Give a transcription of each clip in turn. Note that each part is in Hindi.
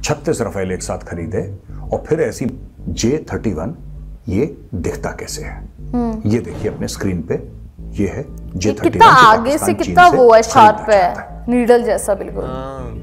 36 रफेल एक साथ खरीदे और फिर ऐसी J-31, ये दिखता कैसे है? ये देखिए अपने स्क्रीन पे, ये है J-31। कितना आगे से कितना वो है, शार्प है, नीडल जैसा बिल्कुल।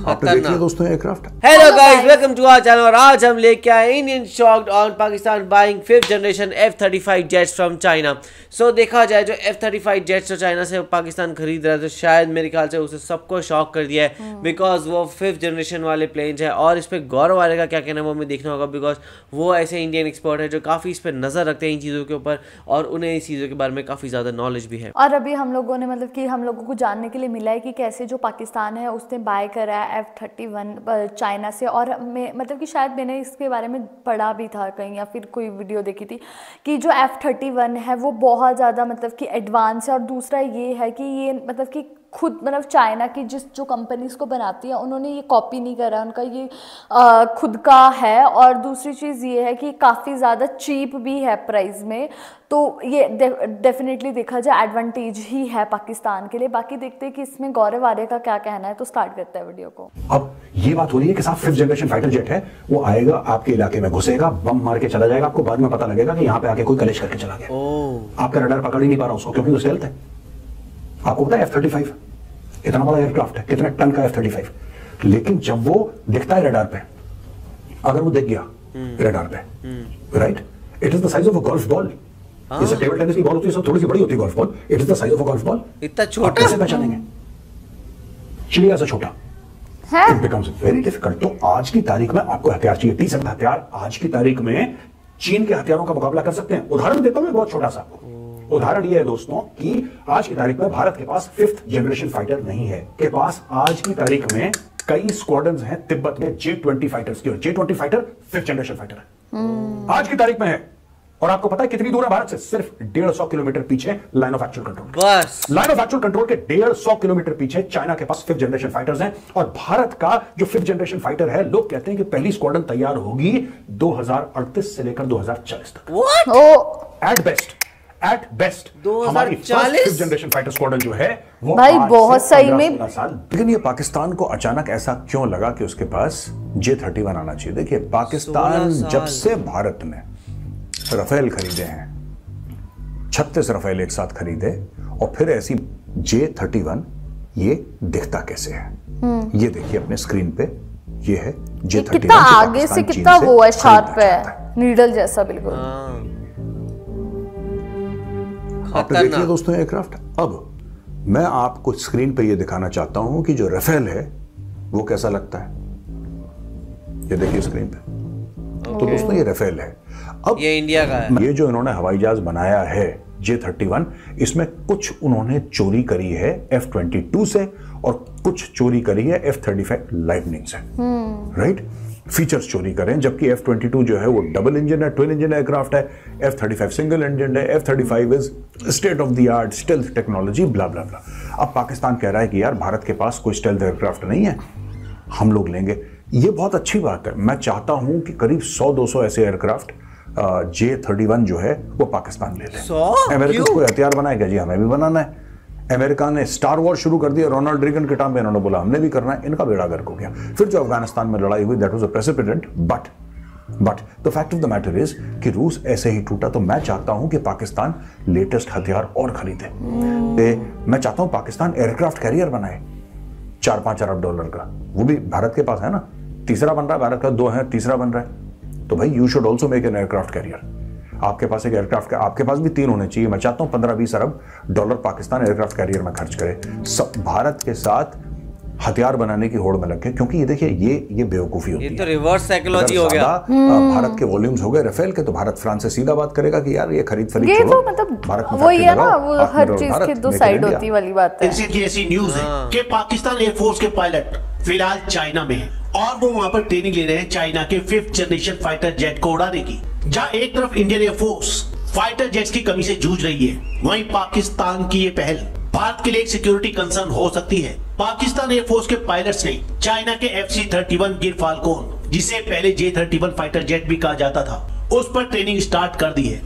आप देखिए दोस्तों aircraft. Hello guys, welcome to our channel. और आज हम लेके आए Indian shocked on Pakistan buying 5th generation F-35 jets from China. So देखा जाए जो F-35 जेट्स जो चाइना से पाकिस्तान खरीद रहा है, तो शायद मेरे ख्याल से उसे सबको शॉक कर दिया है, बिकॉज वो 5th जनरेशन वाले प्लेन्स है। और इस पर गौरव वाले का क्या कहना है वो हमें देखना होगा, बिकॉज वो ऐसे इंडियन एक्सपर्ट है जो काफ़ी इस पर नज़र रखते हैं इन चीज़ों के ऊपर, और उन्हें इस चीज़ों के बारे में काफ़ी ज़्यादा नॉलेज भी है। और अभी हम लोगों ने मतलब कि हम लोगों को जानने के लिए मिला है कि कैसे जो पाकिस्तान है उसने बाय करा है F-31 चाइना से। और मतलब कि शायद मैंने इसके बारे में पढ़ा भी था कहीं, या फिर कोई वीडियो देखी थी कि जो F-31 है वो बहुत ज़्यादा मतलब कि एडवांस है। और दूसरा ये है कि ये मतलब कि खुद मतलब चाइना की जो कंपनीज को बनाती है उन्होंने ये कॉपी नहीं करा, उनका ये खुद का है। और दूसरी चीज़ ये है कि काफ़ी ज़्यादा चीप भी है प्राइस में, तो ये डेफिनेटली देखा जाए एडवांटेज ही है पाकिस्तान के लिए। बाकी देखते हैं कि इसमें गौरव आर्य का क्या कहना है, तो स्टार्ट करते हैं वीडियो को। अब ये बात हो रही है कि साहब 5th जनरेशन फाइटर जेट है, वो आएगा आपके इलाके में, घुसेगा, बम मार के चला जाएगा, आपको बाद में पता लगेगा कि यहाँ पे आके कोई कलेश करके चला गया। आपका रडार पकड़ ही नहीं पा रहा उसको, क्योंकि वो स्टेल्थ है। आपको पता है F-35 इतना बड़ा एयरक्राफ्ट है, कितने टन का F-35, लेकिन जब वो दिखता है रडार पे, अगर वो दिख गया रडार पे, right, it is the size of a golf ball. जैसे टेबल टेनिस की बॉल होती है, सब थोड़ी सी बड़ी होती है golf ball, it is the size of a golf ball. इतना छोटा कैसे पहचानेंगे? चिड़िया से छोटा। It becomes very difficult. तो आज की तारीख में आपको हथियार चाहिए, 30 हथियार आज की तारीख में चीन के हथियारों का मुकाबला कर सकते हैं। उदाहरण देता हूं मैं बहुत छोटा सा। उदाहरण यह है दोस्तों कि आज की तारीख में भारत के पास 5th जनरेशन फाइटर नहीं है, के पास आज की तारीख में कई स्क्वाड्रन्स हैं तिब्बत में J-20 फाइटर्स की, और J-20 fighter 5th generation fighter है आज की तारीख में है। और आपको पता है कितनी दूर है भारत से? सिर्फ 150 किलोमीटर पीछे लाइन ऑफ एक्चुअल कंट्रोल। बस लाइन ऑफ एक्चुअल कंट्रोल के 150 किलोमीटर पीछे चाइना के पास 5th जनरेशन फाइटर्स हैं। और भारत का जो 5th जनरेशन फाइटर है, लोग कहते हैं कि पहली स्क्वाड्रन तैयार होगी 2038 से लेकर 2040 तक। At best 2040 generation fighter squadron जो है वो भाई बहुत सही में। लेकिन ये पाकिस्तान को अचानक ऐसा क्यों लगा कि उसके पास J-31 आना चाहिए? देखिए पाकिस्तान जब से भारत ने रफेल खरीदे हैं, 36 रफेल एक साथ खरीदे, और फिर ऐसी J-31, ये दिखता कैसे है? ये देखिए अपने स्क्रीन पे, ये है J-31। कितना आगे से कितना वो है, शार्प है, नीडल जैसा बिल्कुल। आप देखिए दोस्तों एयरक्राफ्ट। अब मैं आपको स्क्रीन पे ये दिखाना चाहता हूं कि जो रफेल है वो कैसा लगता है। ये देखिए स्क्रीन पे। तो दोस्तों ये रफेल है। अब ये इंडिया का है। ये जो इन्होंने हवाई जहाज बनाया है J-31, इसमें कुछ उन्होंने चोरी करी है F-22 से, और कुछ चोरी करी है F-35 लाइटनिंग से, राइट। फीचर्स चोरी करें, जबकि F-22 जो है वो डबल इंजन है, ट्विन इंजन एयरक्राफ्ट है, F-35 सिंगल इंजन है, F-35 is state of the art stealth technology, blah blah blah. अब पाकिस्तान कह रहा है कि यार भारत के पास कोई स्टेल्थ एयरक्राफ्ट नहीं है, हम लोग लेंगे। ये बहुत अच्छी बात है। मैं चाहता हूं कि करीब 100-200 ऐसे एयरक्राफ्ट J-31 जो है वो पाकिस्तान ले ले। अमेरिका कोई हथियार बनाएगा जी, हमें भी बनाना है। अमेरिका ने स्टार वॉर शुरू कर दिया, रोनाल्ड रीगन के टाइम पे इन्होंने बोला हमने भी करना है, इनका बेड़ा गर्क हो गया। फिर जो अफगानिस्तान में लड़ाई हुई, that was a president, but the fact of the matter is कि रूस ऐसे ही टूटा। तो मैं चाहता हूं कि पाकिस्तान लेटेस्ट हथियार और खरीदे। मैं चाहता हूं पाकिस्तान एयरक्राफ्ट कैरियर बनाए 4-5 अरब डॉलर का, वो भी भारत के पास है ना, तीसरा बन रहा है भारत का, 2 है, तीसरा बन रहा है। तो भाई you should also make an aircraft carrier. आपके पास एक एयरक्राफ्ट का, आपके पास भी 3 होने चाहिए। मैं चाहता हूं 15-20 अरब डॉलर पाकिस्तान एयरक्राफ्ट कैरियर में खर्च करे, सब भारत के साथ हथियार बनाने की होड़ में लग गए। क्योंकि ये देखिए ये बेवकूफी होती है। ये तो रिवर्स साइकोलॉजी हो गया। भारत के वॉल्यूम्स हो गए रफेल के, तो भारत फ्रांस से सीधा बात करेगा कि यार ये खरीद फरीद छोड़ो, तो मतलब भारत में वही है ना, वो हर चीज की दो साइड होती वाली बात है। ऐसी न्यूज है कि पाकिस्तान एयरफोर्स के पायलट फिलहाल चाइना में है, और वो वहाँ पर ट्रेनिंग ले रहे हैं चाइना के 5th जनरेशन फाइटर जेट को उड़ाने की। जहाँ एक तरफ इंडियन एयरफोर्स फाइटर जेट्स की कमी से जूझ रही है, वहीं पाकिस्तान की ये पहल भारत के लिए एक सिक्योरिटी कंसर्न हो सकती है। पाकिस्तान एयरफोर्स के पायलट्स ने चाइना के FC-31 गिर फाल्कोन, जिसे पहले J-31 फाइटर जेट भी कहा जाता था, उस पर ट्रेनिंग स्टार्ट कर दी है।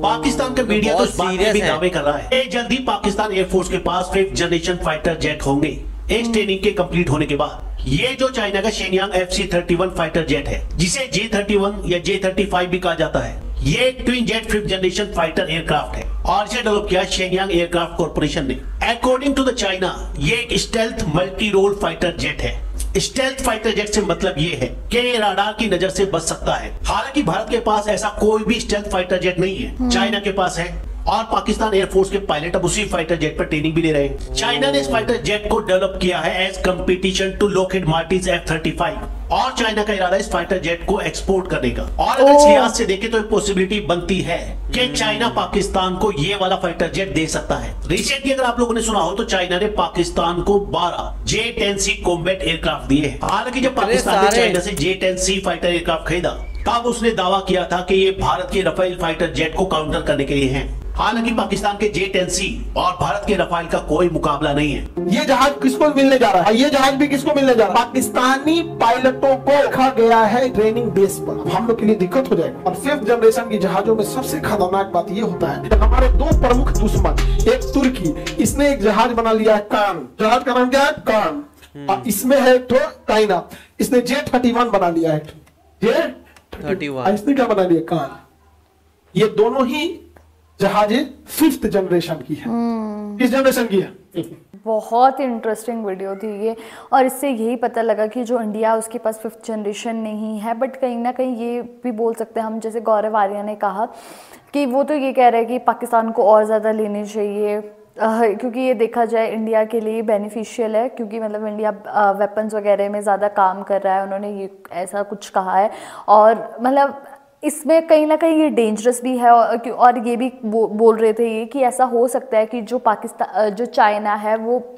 पाकिस्तान का मीडिया तो इस बात में भी दावे कर रहा है जल्द ही पाकिस्तान एयरफोर्स के पास 5th जनरेशन फाइटर जेट होंगे। इस ट्रेनिंग के कंप्लीट होने के बाद ये जो चाइना का शेनयांग FC-31 फाइटर जेट है, जिसे J-31 या J-35 भी कहा जाता है, ये एक twin jet 5th generation fighter aircraft है और इसे डेवलप किया शेनयांग एयरक्राफ्ट कॉर्पोरेशन ने। अकॉर्डिंग टू द चाइना, ये एक stealth multi role fighter jet है। स्टेल्थ फाइटर जेट से मतलब ये है कि ये राडार की नजर से बच सकता है। हालांकि भारत के पास ऐसा कोई भी स्टेल्थ फाइटर जेट नहीं है, चाइना के पास है और पाकिस्तान एयरफोर्स के पायलट अब उसी फाइटर जेट पर ट्रेनिंग भी ले रहे हैं। चाइना ने इस फाइटर जेट को डेवलप किया है as competition to Lockheed Martin F-35 और चाइना का इरादा इस फाइटर जेट को एक्सपोर्ट करने का। और अगर इस लिहाज से देखें तो एक पॉसिबिलिटी बनती है कि चाइना पाकिस्तान को ये वाला फाइटर जेट दे सकता है। रिसेंटली अगर आप लोगों ने सुना हो तो चाइना ने पाकिस्तान को 12 J-10C कॉम्बैट एयरक्राफ्ट दिए हैं। हालांकि जब पाकिस्तान ने चाइना से J-10C फाइटर एयरक्राफ्ट खरीदा तब उसने दावा किया था कि ये भारत के रफेल फाइटर जेट को काउंटर करने के लिए हैं। हालांकि पाकिस्तान के J-10C और भारत के रफाल का कोई मुकाबला नहीं है। ये जहाज किसको मिलने जा रहा है? ये जहाज भी किसको मिलने जा रहा है? पाकिस्तानी पायलटों को रखा गया है ट्रेनिंग बेस पर। हम लोग के लिए दिक्कत हो जाएगा। और 5th जनरेशन की जहाजों में सबसे खतरनाक बात ये होता है, हमारे दो प्रमुख दुश्मन, एक तुर्की, इसने एक जहाज बना लिया है कान, जहाज का नाम क्या है? कान। और इसमें है तो चाइना, इसने J-31 बना लिया है। J-31 इसने क्या बना लिया? कान। ये दोनों ही जहाज 5th जनरेशन की है। किस जनरेशन की है? बहुत इंटरेस्टिंग वीडियो थी ये, और इससे यही पता लगा कि जो इंडिया उसके पास 5th जनरेशन नहीं है, बट कहीं ना कहीं ये भी बोल सकते हैं हम, जैसे गौरव आर्या ने कहा कि वो तो ये कह रहे हैं कि पाकिस्तान को और ज़्यादा लेनी चाहिए, क्योंकि ये देखा जाए इंडिया के लिए बेनिफिशियल है, क्योंकि मतलब इंडिया वेपन्स वगैरह में ज़्यादा काम कर रहा है, उन्होंने ये ऐसा कुछ कहा है। और मतलब इसमें कहीं ना कहीं ये डेंजरस भी है, और ये भी बोल रहे थे ये कि ऐसा हो सकता है कि जो चाइना है वो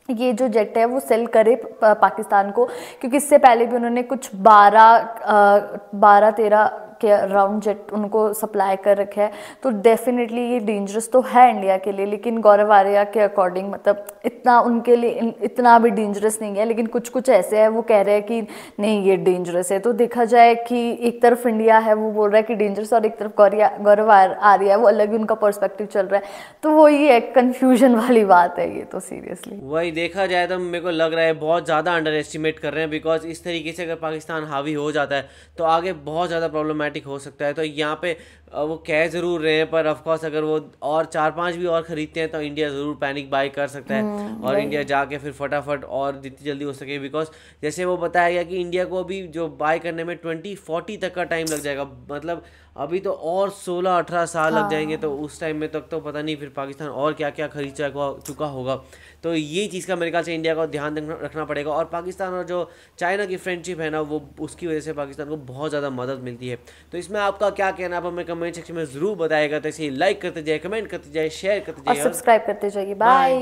ये जो जेट है वो सेल करे पाकिस्तान को, क्योंकि इससे पहले भी उन्होंने कुछ 12-13 के अराउंड जेट उनको सप्लाई कर रखे हैं। तो डेफिनेटली ये डेंजरस तो है इंडिया के लिए, लेकिन गौरव आर्या के अकॉर्डिंग मतलब इतना उनके लिए इतना भी डेंजरस नहीं है, लेकिन कुछ कुछ ऐसे है वो कह रहे हैं कि नहीं ये डेंजरस है। तो देखा जाए कि एक तरफ इंडिया है वो बोल रहा है कि डेंजरस, और एक तरफ गौरव आर्या है वो अलग ही उनका पर्सपेक्टिव चल रहा है। तो वही एक कन्फ्यूजन वाली बात है ये तो सीरियसली। वही देखा जाए तो मेरे को लग रहा है बहुत ज़्यादा अंडर एस्टिमेट कर रहे हैं, बिकॉज इस तरीके से अगर पाकिस्तान हावी हो जाता है तो आगे बहुत ज़्यादा प्रॉब्लमेटिक हो सकता है। तो यहाँ पे वो कह ज़रूर रहे हैं, पर ऑफकोर्स अगर वो और 4-5 भी और ख़रीदते हैं तो इंडिया ज़रूर पैनिक बाई कर सकता है और इंडिया जाके फिर फटाफट और जितनी जल्दी हो सके, बिकॉज जैसे वो बताया गया कि इंडिया को अभी जो बाई करने में 2040 तक का टाइम लग जाएगा। मतलब अभी तो और 16-18 साल लग जाएंगे, तो उस टाइम में तक तो पता नहीं फिर पाकिस्तान और क्या क्या खरीद चुका होगा। तो ये चीज़ का मेरे ख्याल से इंडिया को ध्यान रखना पड़ेगा। और पाकिस्तान और जो चाइना की फ्रेंडशिप है ना, वो उसकी वजह से पाकिस्तान को बहुत ज़्यादा मदद मिलती है। तो इसमें आपका क्या कहना है आप हमें कमेंट सेक्शन में ज़रूर बताएगा। तो इसे लाइक करते जाए, कमेंट करते जाए, शेयर करते जाए और सब्सक्राइब करते जाइए। बाय।